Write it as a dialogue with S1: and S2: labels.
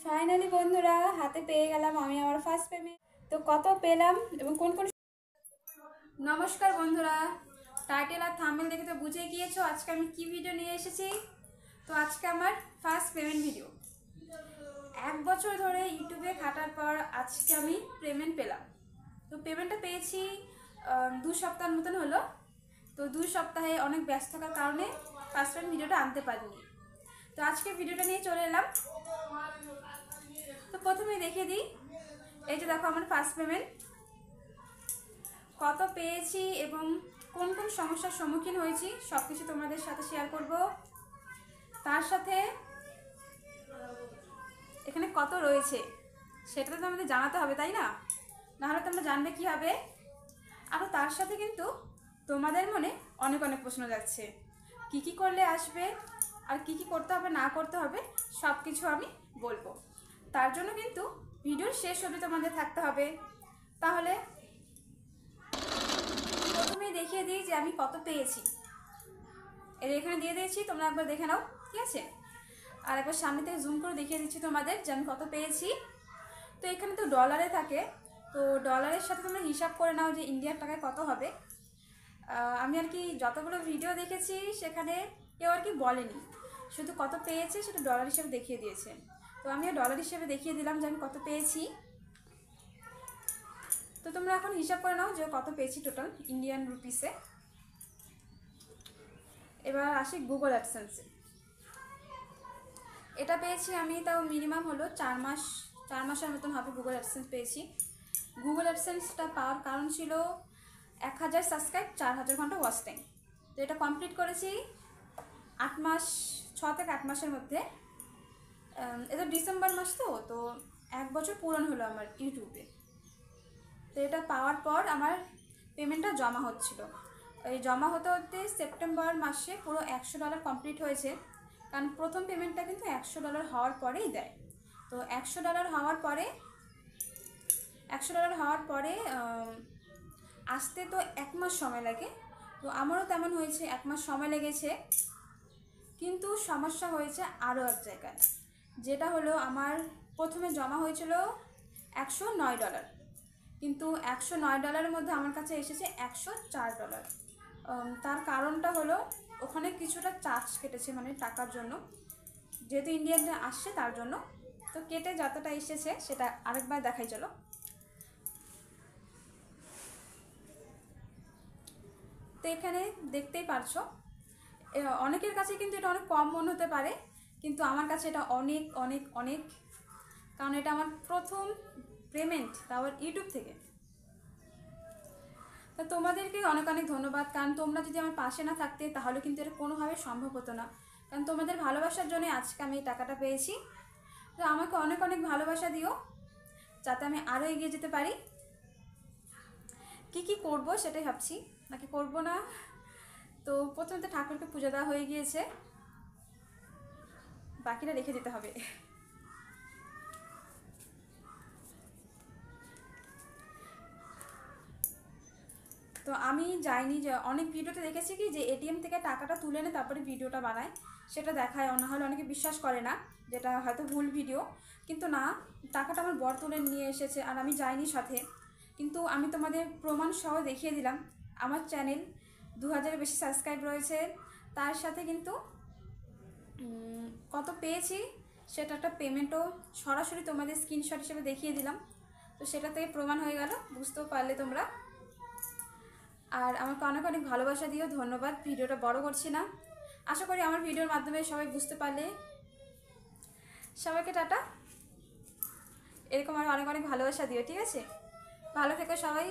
S1: Finally বন্ধুরা হাতে পেয়ে গেলাম আমি আমার ফার্স্ট পেমেন্ট। তো কত পেলাম এবং কোন কোন। নমস্কার বন্ধুরা, টাইটেল আর থাম্বনেল দেখে তো বুঝে গিয়েছো আজকে আমি কি ভিডিও নিয়ে এসেছি। তো আজকে আমার ফার্স্ট পেমেন্ট ভিডিও। 1 বছর ধরে ইউটিউবে খাটার পর আজকে আমি পেমেন্ট পেলাম। তো পেমেন্টটা পেয়েছি 2 সপ্তাহের মতন হলো। তো 2 সপ্তাহে অনেক ব্যস্ত থাকার কারণে ফার্স্ট পেমেন্ট ভিডিওটা আনতে পারিনি। তো আজকে ভিডিওটা নিয়ে চলে এলাম। তো প্রথমে দেখিয়ে দিই, এই যে দেখো আমার ফার্স্ট পেমেন্ট কত পেয়েছি এবং কোন কোন সমস্যার সম্মুখীন হয়েছি সব কিছু তোমাদের সাথে শেয়ার করব। তার সাথে এখানে কত রয়েছে সেটা তো আমাদের জানাতে হবে, তাই না? নাহলে তোমরা জানবে কীভাবে। আর তার সাথে কিন্তু তোমাদের মনে অনেক অনেক প্রশ্ন যাচ্ছে, কি কি করলে আসবে আর কি কি করতে হবে না করতে হবে সব কিছু আমি বলবো। তার জন্য কিন্তু ভিডিওর শেষ অবধি তোমাদের থাকতে হবে। তাহলে প্রথমেই দেখিয়ে দিই যে আমি কত পেয়েছি। এর এখানে দিয়ে দিয়েছি, তোমরা একবার দেখে নাও, ঠিক আছে? আর একবার সামনে থেকে জুম করে দেখিয়ে দিচ্ছি তোমাদের যে আমি কত পেয়েছি। তো এখানে তো ডলারে থাকে, তো ডলারের সাথে তোমরা হিসাব করে নাও যে ইন্ডিয়ার টাকায় কত হবে। আমি আর কি যতগুলো ভিডিও দেখেছি সেখানে কেউ আর কি বলেনি, শুধু কত পেয়েছে সেটা ডলার হিসেবে দেখিয়ে দিয়েছে। তো আমিও ডলার হিসেবে দেখিয়ে দিলাম যে আমি কত পেয়েছি। তো তোমরা এখন হিসাব করে নাও যে কত পেয়েছি টোটাল ইন্ডিয়ান রুপিসে। এবার আসি গুগল অ্যাডসেন্সে। এটা পেয়েছি আমি, তাও মিনিমাম হলো 4 মাসের মতন হবে গুগল অ্যাডসেন্স পেয়েছি। গুগল অ্যাডসেন্সটা পাওয়ার কারণ ছিল 1000 সাবস্ক্রাইব 4000 ঘন্টা ওয়াচ টাইম। তো এটা কমপ্লিট করেছি 8 মাস, 6 থেকে 8 মাসের মধ্যে। এটা ডিসেম্বর মাস, তো 1 বছর পূরণ হলো আমার ইউটিউবে। তো এটা পাওয়ার পর আমার পেমেন্টটা জমা হচ্ছিল। এই জমা হতে হতে সেপ্টেম্বর মাসে পুরো $100 কমপ্লিট হয়েছে, কারণ প্রথম পেমেন্টটা কিন্তু $100 হওয়ার পরেই দেয়। তো $100 হওয়ার পরে আসতে তো 1 মাস সময় লাগে। তো আমারও তেমন হয়েছে, 1 মাস সময় লেগেছে। কিন্তু সমস্যা হয়েছে আরও এক জায়গায়, যেটা হলো আমার প্রথমে জমা হয়েছিল $109, কিন্তু $109 মধ্যে আমার কাছে এসেছে $104। তার কারণটা হলো ওখানে কিছুটা চার্জ কেটেছে, মানে টাকার জন্য, যেহেতু ইন্ডিয়ানটা আসছে তার জন্য। তো কেটে যতটা এসেছে সেটা আরেকবার দেখাই চলো। তো এখানে দেখতেই পারছো, অনেকের কাছে কিন্তু এটা অনেক কম মনে হতে পারে, কিন্তু আমার কাছে এটা অনেক অনেক অনেক, কারণ এটা আমার প্রথম পেমেন্ট, তাও ইউটিউব থেকে। তো তোমাদেরকে অনেক অনেক ধন্যবাদ, কারণ তোমরা যদি আমার পাশে না থাকতে তাহলে কিন্তু এটা কোনোভাবে সম্ভব হতো না। কারণ তোমাদের ভালোবাসার জন্য আজকে আমি এই টাকাটা পেয়েছি। তো আমাকে অনেক অনেক ভালোবাসা দিও, যাতে আমি আরও এগিয়ে যেতে পারি। কি কি করব সেটাই ভাবছি, নাকি করব না। তো প্রথমে তো ঠাকুরকে পুজো দেওয়া হয়ে গিয়েছে, বাকিটা রেখে দিতে হবে। তো আমি যাইনি, যে অনেক ভিডিওতে দেখেছি কি যে এটিএম থেকে টাকাটা তুলে এনে তারপরে ভিডিওটা বানায়, সেটা দেখায়, না হলে অনেকে বিশ্বাস করে না, যেটা হয়তো ভুল ভিডিও। কিন্তু না, টাকাটা আমার বর তুলে নিয়ে এসেছে আর আমি যাইনি সাথে। কিন্তু আমি তোমাদের প্রমাণ সহ দেখিয়ে দিলাম। আমার চ্যানেল 2000-এর বেশি সাবস্ক্রাইব রয়েছে, তার সাথে কিন্তু কত পেয়েছি সেটা একটা পেমেন্টও সরাসরি তোমাদের স্ক্রিনশট হিসেবে দেখিয়ে দিলাম। তো সেটা থেকে প্রমাণ হয়ে গেল, বুঝতেও পারলে তোমরা। আর আমাকে অনেক অনেক ভালোবাসা দিও, ধন্যবাদ। ভিডিওটা বড় করছি না, আশা করি আমার ভিডিওর মাধ্যমে সবাই বুঝতে পারলে। সবাইকে টাটা, এরকম আর অনেক অনেক ভালোবাসা দিও, ঠিক আছে? ভালো থেকো সবাই।